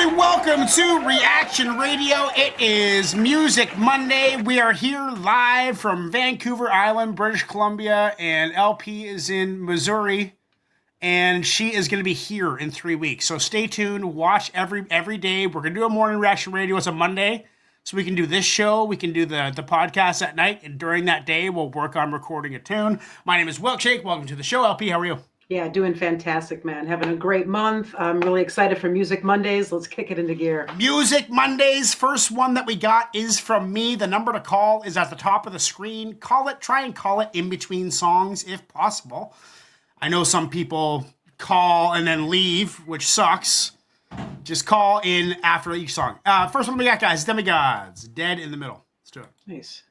everybody. Welcome to Reaction Radio. It is Music Monday. We are here live from Vancouver Island, British Columbia, and LP is in Missouri, and she is going to be here in 3 weeks. So stay tuned. Watch every day. We're going to do a morning Reaction Radio. It's a Monday, so we can do this show. We can do the podcast at night, and during that day, we'll work on recording a tune. My name is Wilkshake. Welcome to the show. LP, how are you? Yeah, doing fantastic, man. Having a great month. I'm really excited for Music Mondays. Let's kick it into gear. Music Mondays. First one that we got is from me. The number to call is at the top of the screen. Try and call it in between songs if possible. I know some people call and then leave, which sucks. Just call in after each song. First one we got, guys, Demigods, Dead in the Middle. Let's do it. Nice.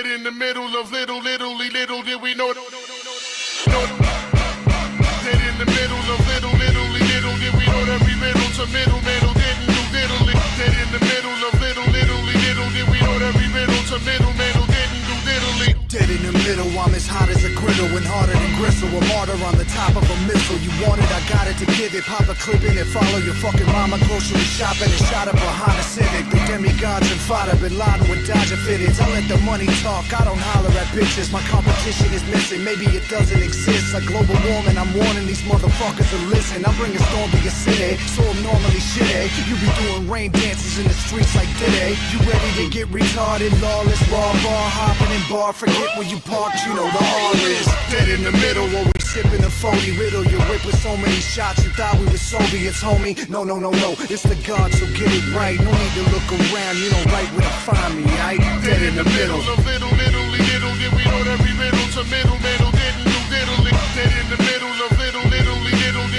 In the middle of little did we know. Dead in the middle of little did we know that we middle to middle didn't do diddly. Dead in the middle of little did we know that we middle to middle didn't do diddly. Dead in the middle, I'm as hot as a griddle and harder than gristle. A martyr on the top of a missile. You want it, I got it to give it. Pop a clip in it, follow your fucking mama grocery shopping and shot up behind a Civic. The demigods and fodder, Bin Laden with Dodger fitteds. I let the money talk, I don't holler at bitches. My competition is missing, maybe it doesn't exist. Like global warming, I'm warning these motherfuckers to listen. I'm bringing storm to your city, so I'm normally shitty. You be doing rain dances in the streets like Diddy. You ready to get retarded, lawless, raw bar hopping in bar. Forget where you parked, you know the hard is. Dead in the middle, or we sipping a phony riddle. You whip with so many shots, you thought we were Soviets, homie. No, it's the God, so get it right. No need to look around, you know right where to find me, aight? Dead in the middle. Little did we know that we middle to middle didn't do diddly. Dead in the middle of little did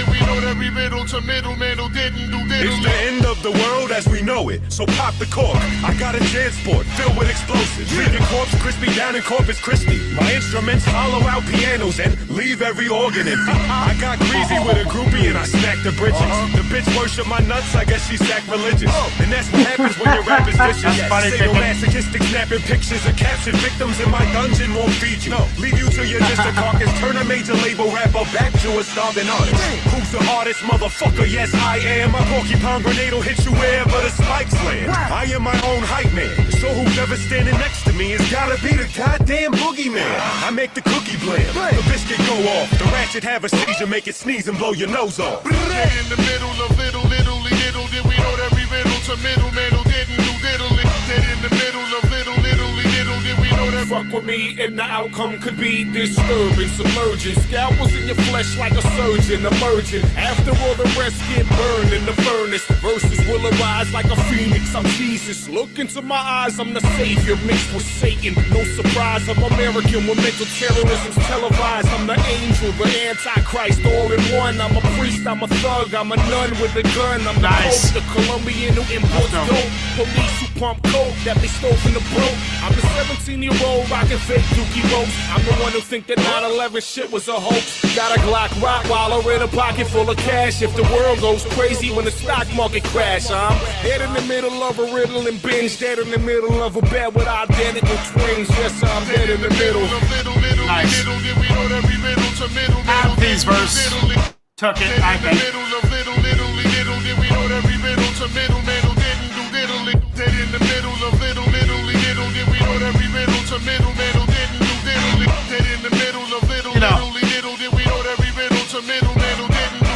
we know that we middle to middle didn't do diddly. It's the end of the world as we know it, so pop the cork. I got a JanSport filled with explosives. Leave your corpse crispy down in Corpus Christi. My instruments hollow out pianos and leave every organ empty. I got greasy with a groupie and I smacked the britches. The bitch worship my nuts, I guess she's sacrilegious. And that's what happens when your rap is vicious. Sadomasochistic snapping pictures of captured victims in my dungeon won't feed you. Leave you till you're just a carcass. Turn a major label rapper back to a starving artist. Who's the hardest motherfucker? Yes, I am. My porcupine grenade will hit you wherever the spikes land. I am my own hype man, so whoever standing next to me has gotta be the goddamn boogeyman. I make the cookie blam, the biscuit go off, the ratchet have a seizure, make it sneeze and blow your nose off. Dead in the middle of little did we know that we middle to middle didn't do diddly. Dead in the middle of little did we know that. Fuck with me and the outcome could be disturbing, submerging. Scalpels in your flesh like a surgeon emerging. After all the rest get burned in the furnace, verses will arise like a phoenix. I'm Jesus. Look into my eyes, I'm the savior mixed with Satan. No surprise, I'm American when mental terrorism's televised. I'm the angel, the antichrist, all in one. I'm a priest, I'm a thug, I'm a nun with a gun. I'm the Pope, the Colombian who imports dope. Police who pump coke that they stole from the broke. I'm the 17-year-old rockin' fake dookie ropes. I'm the one who think that 9/11 shit was a hoax. Got a Glock Rottweiler in a pocket full of cash. If the world goes crazy when the stock market crash, I'm dead in the middle of a riddle and binge. Dead in the middle of a bed with identical twins. Yes, I'm dead in the middle. Nice. Alfie's verse took it, I think. Dead in the middle of little did we know that we middle to middle didn't do diddly. Dead in the middle of little did we know that we middle to middle didn't do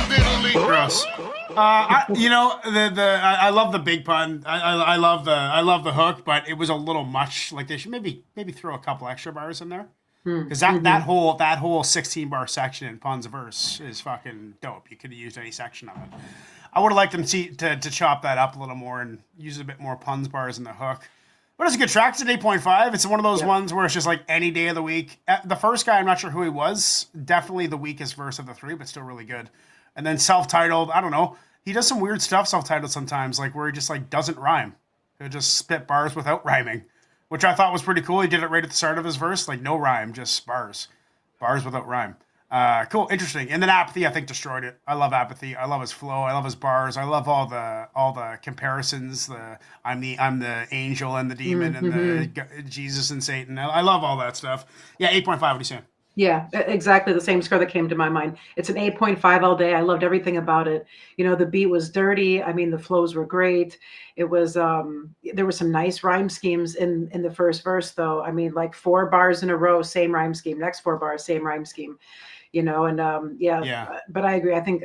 diddly. Gross. I love the big pun. I love the hook, but it was a little much. Like they should maybe throw a couple extra bars in there. Because that whole 16 bar section in Pun's verse is fucking dope. You could have used any section of it. I would have liked them to chop that up a little more and use a bit more Pun's bars in the hook. But it's a good track. It's an 8.5. It's one of those ones where it's just like any day of the week. The first guy, I'm not sure who he was. Definitely the weakest verse of the three, but still really good. And then self-titled, I don't know. He does some weird stuff self-titled sometimes, like where he just like doesn't rhyme. He'll just spit bars without rhyming, which I thought was pretty cool. He did it right at the start of his verse, like no rhyme, just bars. Bars without rhyme. Cool, interesting. And then Apathy, I think, destroyed it. I love Apathy. I love his flow. I love his bars. I love all the comparisons. I'm the angel and the demon and the Jesus and Satan. I love all that stuff. Yeah, 8.5. What are you saying? Yeah, exactly the same score that came to my mind. It's an 8.5 all day. I loved everything about it. The beat was dirty. I mean, the flows were great. It was there were some nice rhyme schemes in the first verse, though. I mean, like 4 bars in a row, same rhyme scheme. Next 4 bars, same rhyme scheme. But I agree. I think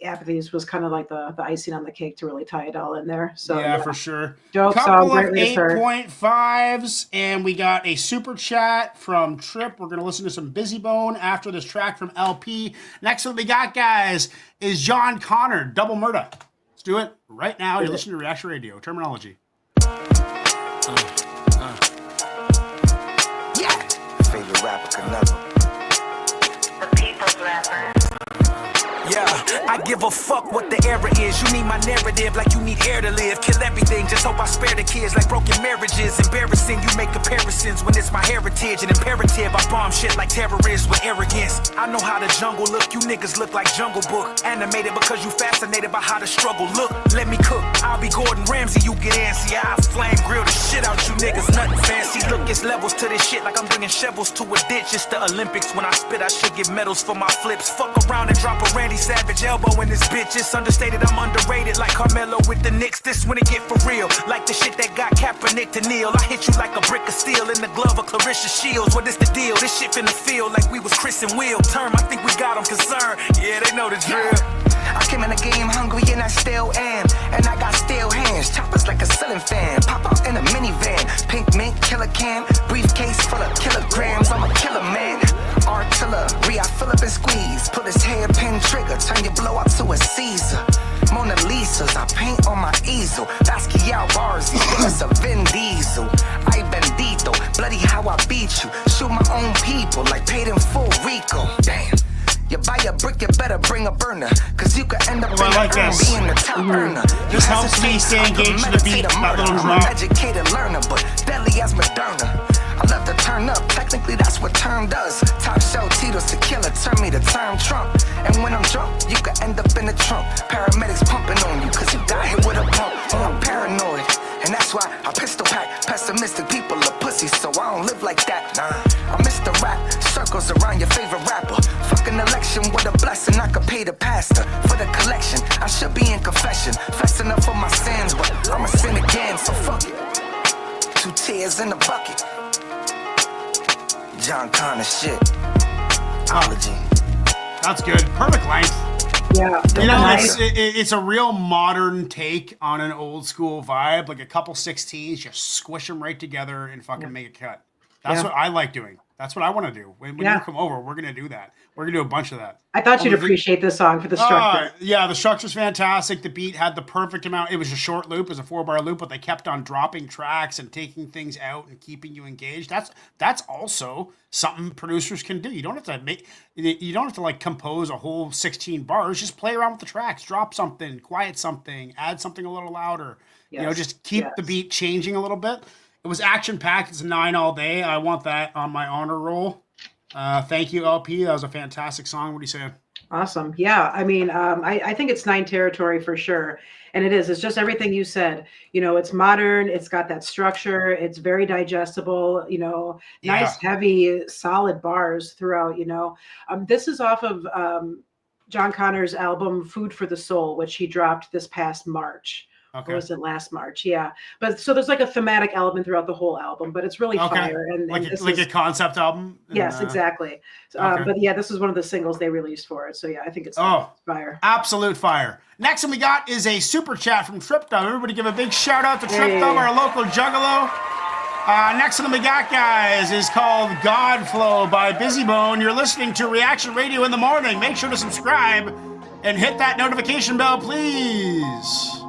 Apathies was kind of like the icing on the cake to really tie it all in there. So yeah, for sure. Dope Couple song, of great 8.5s, and we got a super chat from Trip. We're gonna listen to some Busy Bone after this track from LP. Next one we got, guys, is John Connor, Double Murder. Let's do it right now. You're listening to Reaction Radio Terminology. Yeah, favorite rapper can never. Yeah, I give a fuck what the era is. You need my narrative like you need air to live. Kill everything, just hope I spare the kids like broken marriages. Embarrassing, you make comparisons when it's my heritage. And imperative, I bomb shit like terrorists with arrogance. I know how the jungle look, you niggas look like Jungle Book. Animated because you fascinated by how the struggle look. Let me cook, I'll be Gordon Ramsay, you get antsy. I'll flame grill the shit out you niggas, nothing fancy. Look, it's levels to this shit like I'm bringing shovels to a ditch. It's the Olympics, when I spit I should get medals for my flips. Fuck around and drop a Randy Savage elbow in this bitch. It's understated, I'm underrated like Carmelo with the Knicks. This when it get for real, like the shit that got Kaepernick to kneel. I hit you like a brick of steel in the glove of Clarissa Shields. What is the deal? This shit finna feel like we was Chris and Will. Term, I think we got them concerned. Yeah, they know the drill. I came in the game hungry and I still am. And I got steel hands, choppers like a ceiling fan. Pop out in a minivan, pink mink, killer can. Briefcase full of kilograms, I'm a killer man. Artillery, I fill up and squeeze. Put his hairpin trigger, turn your blow up to a Caesar. Mona Lisa's, I paint on my easel. Basquiat bars, these niggas a Vin Diesel. I bendito, bloody how I beat you. Shoot my own people like paid in full Rico. Damn. You buy a brick, you better bring a burner. Cause you could end up in being the top earner. This helps me stay engaged to the beat. That little I'm drop. an educated learner, but deadly as Moderna. I love to turn up, technically that's what term does. Top shelf Tito's tequila, turn me to term Trump. And when I'm drunk, you could end up in the trunk. Paramedics pumping on you, cause you got hit with a pump. I'm paranoid, and that's why I pistol pack. Pessimistic people are pussies, so I don't live like that. Nah, I miss the rap, circles around your favorite rapper. Fucking election with a blessing, I could pay the pastor. For the collection, I should be in confession. Fessing up for my sins, but I'ma sin again, so fuck it. 2 tears in the bucket. John Connor shit. Apology. That's good. Perfect length. Yeah. It's a real modern take on an old school vibe. Like a couple 16s, just squish them right together and fucking make a cut. That's what I like doing. That's what I want to do. When you come over, we're going to do that. We're going to do a bunch of that. I thought you'd appreciate this song for the structure. Yeah, the structure's fantastic. The beat had the perfect amount. It was a short loop. It was a 4-bar loop, but they kept on dropping tracks and taking things out and keeping you engaged. That's also something producers can do. You don't have to like compose a whole 16 bars. Just play around with the tracks. Drop something, quiet something, add something a little louder. Yes. Just keep the beat changing a little bit. It was action-packed. It's a 9 all day. I want that on my honor roll. Thank you, LP. That was a fantastic song. What do you say? Awesome. Yeah. I mean, I think it's 9 territory for sure. And it is. It's just everything you said. It's modern. It's got that structure. It's very digestible. Nice, heavy, solid bars throughout. This is off of John Connor's album "Food for the Soul," which he dropped this past March. Okay. Or was it last March? Yeah. But so there's like a thematic element throughout the whole album, but it's really fire. And like a concept album? Yes, exactly. But yeah, this is one of the singles they released for it. So yeah, I think it's fire. Absolute fire. Next one we got is a super chat from Trip Dub. Everybody give a big shout out to Trip Dub, our local juggalo. Next one we got, guys, is called Godflow by Busy Bone. You're listening to Reaction Radio in the morning. Make sure to subscribe and hit that notification bell, please.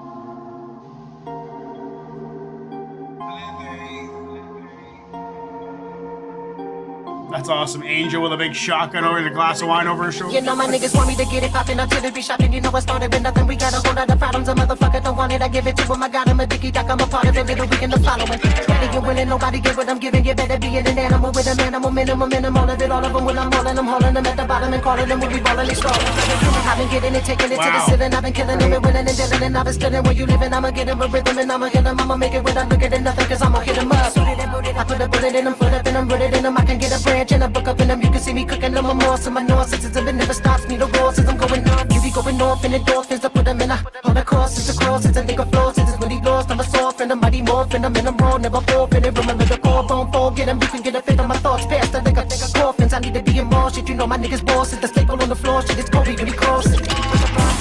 That's awesome. Angel with a big shotgun over the glass of wine over her shoulder. You know my niggas want me to get it poppin' up till it be shopping. You know I started with nothing. We got a whole lot of problems. A motherfucker don't want it. I give it to him. I got him a dicky duck. I'm a part of it. Little weekend the following. Ready you winning. Nobody get what I'm giving. You better be an animal with an animal minimum. All of it. All of them when I'm hauling. I'm hauling them at the bottom and calling them when we ballin' and stalling. I've been getting it, taking it to the ceiling. I've been killing them and winning and dealing. And I've been stealing where you living. I'ma get him a rhythm and I'ma hit him. I'ma make it without looking at nothing. Cause I'ma hit him up. I put a bullet in them, foot up in them, rooted in them. I can get a branch and a book up in them. You can see me cooking them more. So my narcissism, it never stops me. The roar since I'm going off. You be going off in the dolphins. I put them in a holocaust. It's a cross, it's a nigga floor. Since it's when he lost, I'm a soft and a mighty morph. And I'm in a raw, never fall. And remember the core bone fall. Get him, you can get a fit on my thoughts. Past the nigga coffins. I need to be in more shit. You know my niggas boss is the staple on the floor. Shit, it's Kobe when he crosses.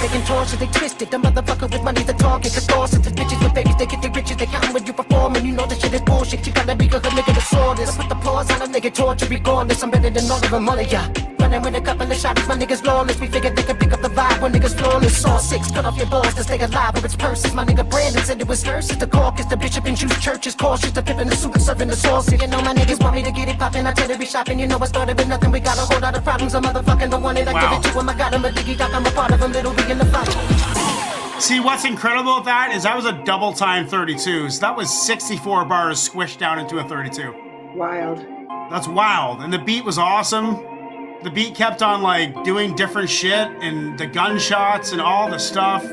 Making torches, they twisted. The motherfucker with money's the target. The sources, the bitches with babies, they get the riches. They count when you perform. And you know the shit is bullshit. You gotta be good, nigga, the sword is. Put the paws on a nigga, torture, regardless. I'm better than all of them, all of ya. Running with a couple of shots, my niggas lawless. We figured they could pick up the vibe when niggas flawless. Saw 6, cut off your balls to stay alive. Or it's purses. My nigga Brandon said it was verses. The caucus, the bishop and juice churches. Cautious, the pip and the soup and serving the sauce. You know my niggas want me to get it poppin'. I tell you be shopping. You know I started with nothing. We got a whole lot of problems. A motherfucking don't want it. I give it to him. I got him a diggy doc. I'm a part of him. Little big in the fight. See, what's incredible with that is that was a double time 32. So that was 64 bars squished down into a 32. Wild. That's wild. And the beat was awesome. The beat kept on like doing different shit and the gunshots and all the stuff.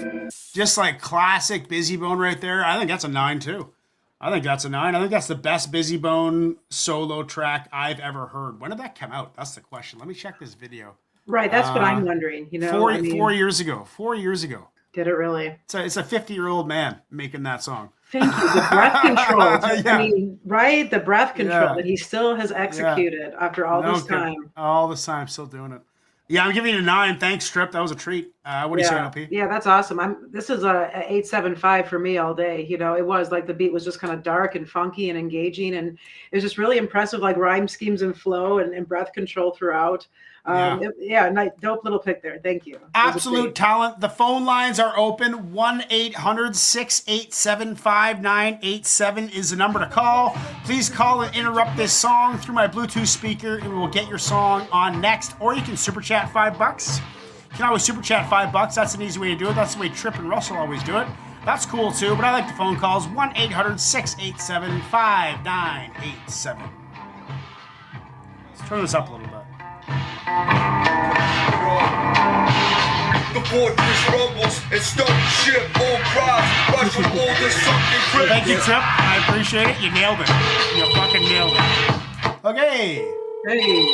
Just like classic Busy Bone right there. I think that's a 9 too. I think that's a 9. I think that's the best Busy Bone solo track I've ever heard. When did that come out? That's the question. Let me check this video. Right, that's what I'm wondering. You know, 4 years ago. 4 years ago. Did it really? It's a 50-year-old man making that song. Thank you. The breath control. Yeah. I mean, right? The breath control Yeah. that he still has executed after all this time. All this time, still doing it. Yeah, I'm giving it a 9. Thanks, Strip. That was a treat. What do you say, LP? Yeah, that's awesome. This is a 8.75 for me all day. You know, it was like the beat was just kind of dark and funky and engaging, and it was just really impressive, like rhyme schemes and flow and breath control throughout. Dope little pick there. Thank you. Absolute talent. The phone lines are open. 1-800-687-5987 is the number to call. Please call and interrupt this song through my Bluetooth speaker, and we'll get your song on next. Or you can super chat $5. You can always super chat $5. That's an easy way to do it. That's the way Trip and Russell always do it. That's cool too, but I like the phone calls. 1-800-687-5987. Let's turn this up a little bit. The fortress rumbles and starting shit all cries. Rush from all this something great. Thank you, Trip. I appreciate it. You nailed it. You fucking nailed it. Okay. Hey.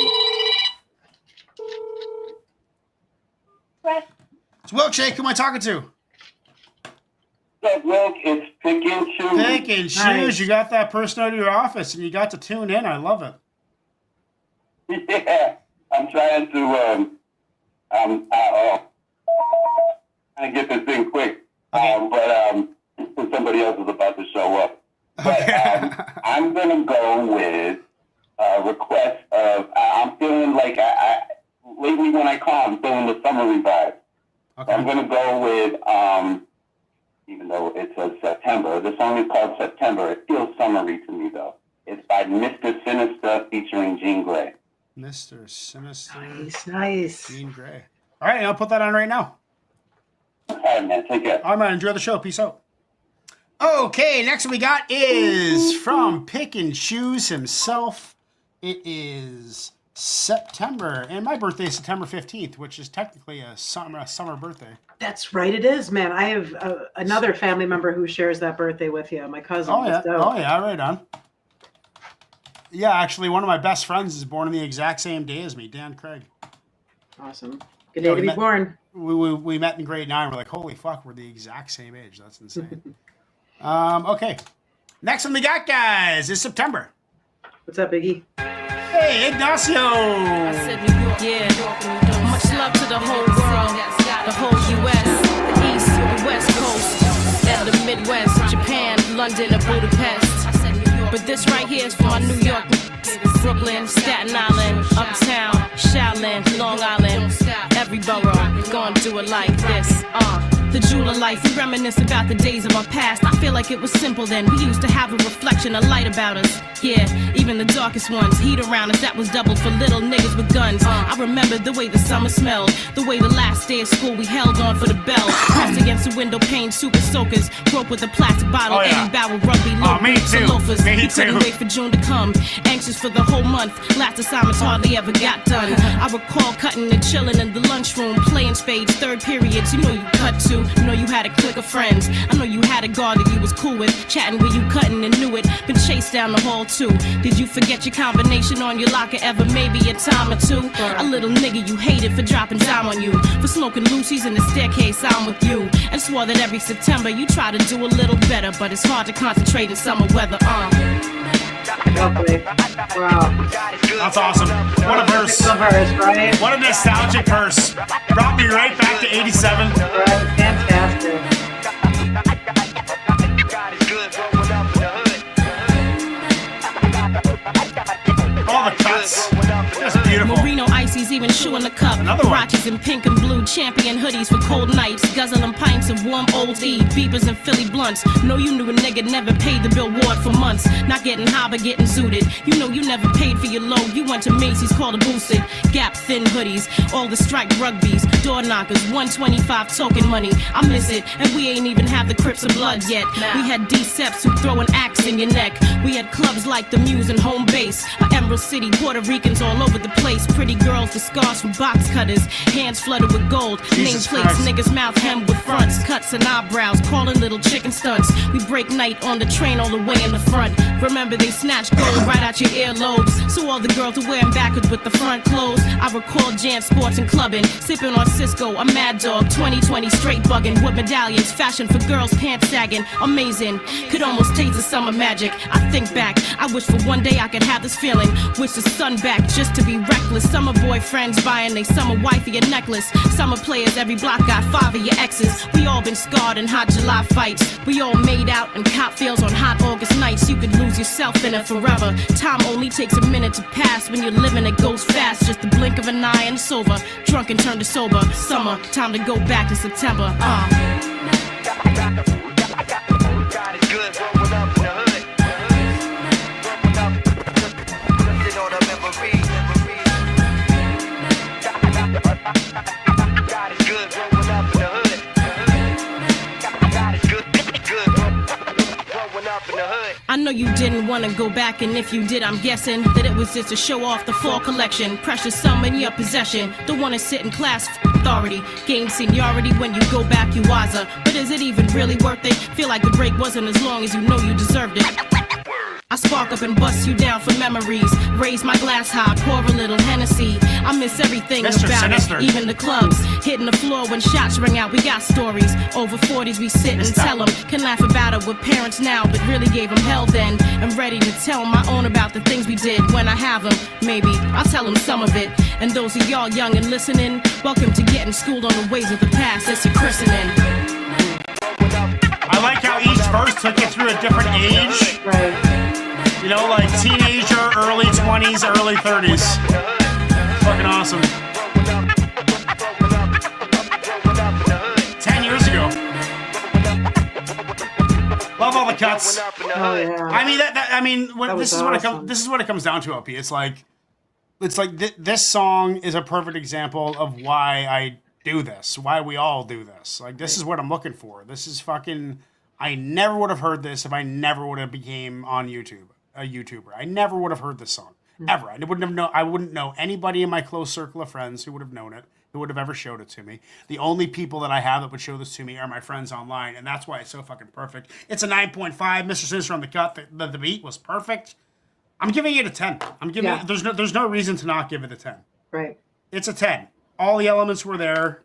It's Wilkshake. Who am I talking to? What's up, Wilk? It's Pick and Choose. Pick and Choose. Nice. You got that person out of your office, and you got to tune in. I love it. Yeah, I'm trying to get this thing quick. Okay. But somebody else is about to show up. But I'm gonna go with a request of. I'm feeling like lately when I call, I'm feeling the summery vibe. Okay. I'm gonna go with even though it says September. The song is called September. It feels summery to me though. It's by Mr. Sinister featuring Jean Grey. Mr. Sinister. Nice. Jean Grey. All right, I'll put that on right now. All right, man. Take care. All right, man. Enjoy the show. Peace out. Okay, next one we got is from Pick and Choose himself. It is September, and my birthday is September 15th, which is technically a summer birthday. That's right. It is, man. I have another family member who shares that birthday with you. My cousin. Oh, yeah. That's dope. Oh, yeah. Right on. Yeah, actually, one of my best friends is born on the exact same day as me, Dan Craig. Awesome. Good day to be born. We met in grade 9. We're like, holy fuck, we're the exact same age. That's insane. Okay. Next one we got, guys, is September. What's up, Iggy? Hey, Ignacio. I said New York, yeah. Much love to the whole world, the whole U.S., the East, the West Coast, and the Midwest, Japan, London, and Budapest. But this right here is for my New York, Brooklyn, Staten Island, Uptown, Shaolin, Long Island, every borough, gonna do it like this. The the jewel of life. We reminisce about the days of our past. I feel like it was simple then. We used to have a reflection, a light about us. Yeah, even the darkest ones. Heat around us that was doubled for little niggas with guns. I remember the way the summer smelled, the way the last day of school we held on for the bell. Pressed against the window pane, super soakers. Broke with a plastic bottle, Eddie Bauer, rugby, low boots and loafers. We couldn't wait for June to come. Anxious for the whole month. Last assignments hardly ever got done. I recall cutting and chilling in the lunchroom, playing spades, third periods. You know you cut to. You know you had a clique of friends. I know you had a guard that you was cool with, chatting with you cutting and knew it. Been chased down the hall too. Did you forget your combination on your locker ever? Maybe a time or two. A little nigga you hated for dropping dime on you, for smoking Lucy's in the staircase. I'm with you, and swore that every September you try to do a little better, but it's hard to concentrate in summer weather. Lovely. Wow. That's awesome. What a verse. Right? What a nostalgic verse. Brought me right back to 87. Right. Fantastic. All the cuts. Just beautiful. Merino ices, even shoe in the cup. Rockies in pink and blue, champion hoodies for cold nights. Guzzling pints of warm old E, beepers and Philly blunts. Know you knew a nigga never paid the billboard for months. Not getting high but getting zooted. You know you never paid for your load. You went to Macy's, called a boosted. Gap thin hoodies, all the strike rugbies, door knockers, 125 token money. I miss it, and we ain't even have the Crips of blood yet. We had D-Seps who throw an axe in your neck. We had clubs like the Muse and Home Base. Emerald City, Puerto Ricans all over the place. Pretty girls with scars from box cutters, hands flooded with gold. Nameplates, niggas mouth hemmed with fronts, cuts and eyebrows, calling little chicken stunts. We break night on the train all the way in the front. Remember they snatched gold right out your earlobes, so all the girls are wearing backwards with the front closed. I recall Jan Sports and clubbing, sipping on Cisco, a Mad Dog, 2020 straight bugging with medallions, fashion for girls, pants sagging, amazing. Could almost taste the summer magic. I think back, I wish for one day I could have this feeling. Wish the sun back just to be reckless. Summer boyfriends buying they summer wifey a necklace. Summer players, every block got 5 of your exes. We all been scarred in hot July fights. We all made out in cop fields on hot August nights. You could lose yourself in it forever. Time only takes a minute to pass. When you're living it goes fast. Just the blink of an eye and it's over. Drunk and turned to sober. Summer, time to go back to September. I know you didn't want to go back, and if you did, I'm guessing that it was just to show off the fall collection. Precious sum in your possession. Don't want to sit in class, authority. Gain seniority when you go back, you wiser. But is it even really worth it? Feel like the break wasn't as long as you know you deserved it. I spark up and bust you down for memories. Raise my glass high, pour a little Hennessy. I miss everything about it, even the clubs. Hitting the floor when shots ring out, we got stories. Over 40s we sit and tell them. Can laugh about it with parents now, but really gave them hell then. I'm ready to tell my own about the things we did. When I have them, maybe I'll tell them some of it. And those of y'all young and listening, welcome to getting schooled on the ways of the past. It's your christening. I like how each verse took you through a different age. Right. You know, like teenager, early 20s, early 30s. Fucking awesome. 10 years ago. Love all the cuts. Oh yeah. I mean, this is awesome. this is what it comes down to, LP. It's like this song is a perfect example of why I do this, why we all do this. Like, this is what I'm looking for. This is fucking. I never would have heard this if I never would have became on YouTube. A YouTuber. I never would have heard this song ever. I wouldn't know anybody in my close circle of friends who would have known it, who would have ever showed it to me. The only people that I have that would show this to me are my friends online, and that's why it's so fucking perfect. It's a 9.5. Mr. Sinister on the cut. The beat was perfect. I'm giving it a 10. I'm giving it, there's no reason to not give it a 10. Right. It's a 10. All the elements were there.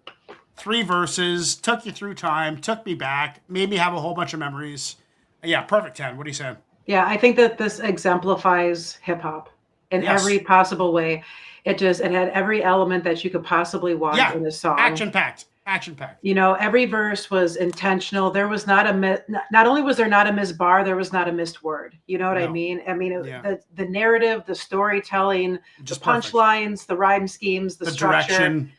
3 verses, took you through time, took me back, made me have a whole bunch of memories. Yeah, perfect 10. What do you say? Yeah, I think that this exemplifies hip hop in every possible way. It had every element that you could possibly want in a song. Action packed. You know, every verse was intentional. There was not only was there not a missed bar, there was not a missed word. You know what I mean? I mean, the narrative, the storytelling, Just the punchlines, the rhyme schemes, the structure. Direction.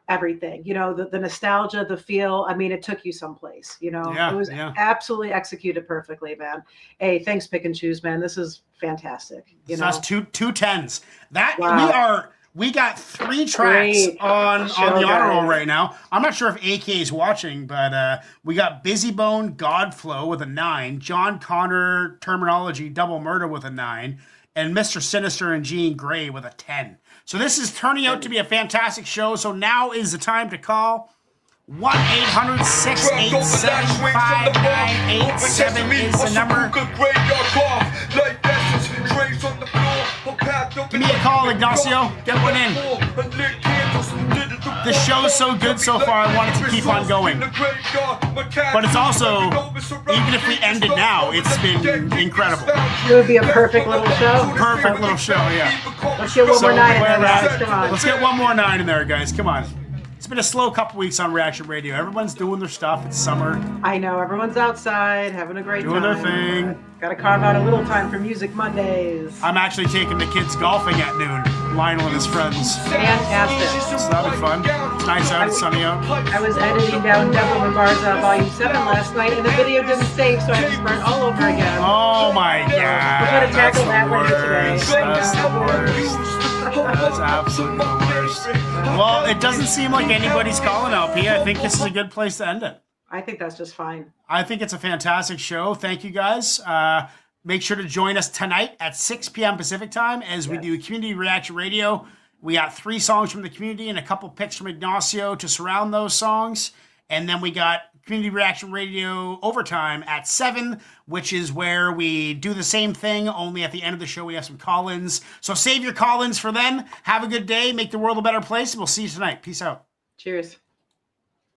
everything, you know, the nostalgia, the feel. I mean, it took you someplace, you know. Yeah, It was yeah. absolutely executed perfectly, man. Hey, thanks, Pick and Choose, man. This is fantastic. You So know, that's two tens. That Wow. we got 3 tracks Great on show, the honor roll guys. right now. I'm not sure if AK is watching, but we got Busy Bone Godflow with a 9, John Connor Terminology Double Murder with a 9, and Mr. Sinister and Jean Grey with a 10. So this is turning out to be a fantastic show. So now is the time to call. 1-800-687-5987 is the number. Give me a call, Ignacio. Get one in. The show's so good so far, I want it to keep on going. But it's also, even if we end it now, it's been incredible. it would be a perfect little show. Perfect little show, yeah. Let's get one more night in there, we're guys. at- Come on. Let's get one more 9 in there, guys. Come on. It's been a slow couple weeks on Reaction Radio. Everyone's doing their stuff. It's summer. I know everyone's outside having a great Doing time. their thing. Got to carve out a little time for Music Mondays. I'm actually taking the kids golfing at noon. Lionel and his friends. Fantastic. So that'll be fun. It's nice out. It's sunny out. I was editing down Devil and Barza Volume 7 last night, and the video didn't save, so I had to start all over again. Oh my god. We're gonna That's tackle the that later today. worst. That's the worst. That's absolutely the worst. Well, it doesn't seem like anybody's calling LP. I think this is a good place to end it. I think that's just fine. I think it's a fantastic show. Thank you guys. Make sure to join us tonight at 6 p.m. Pacific time as we do Community Reaction Radio. We got 3 songs from the community and a couple picks from Ignacio to surround those songs. And then we got Community Reaction Radio Overtime at 7, which is where we do the same thing, only at the end of the show we have some call-ins. So save your call-ins for then. Have a good day. Make the world a better place. And we'll see you tonight. Peace out. Cheers.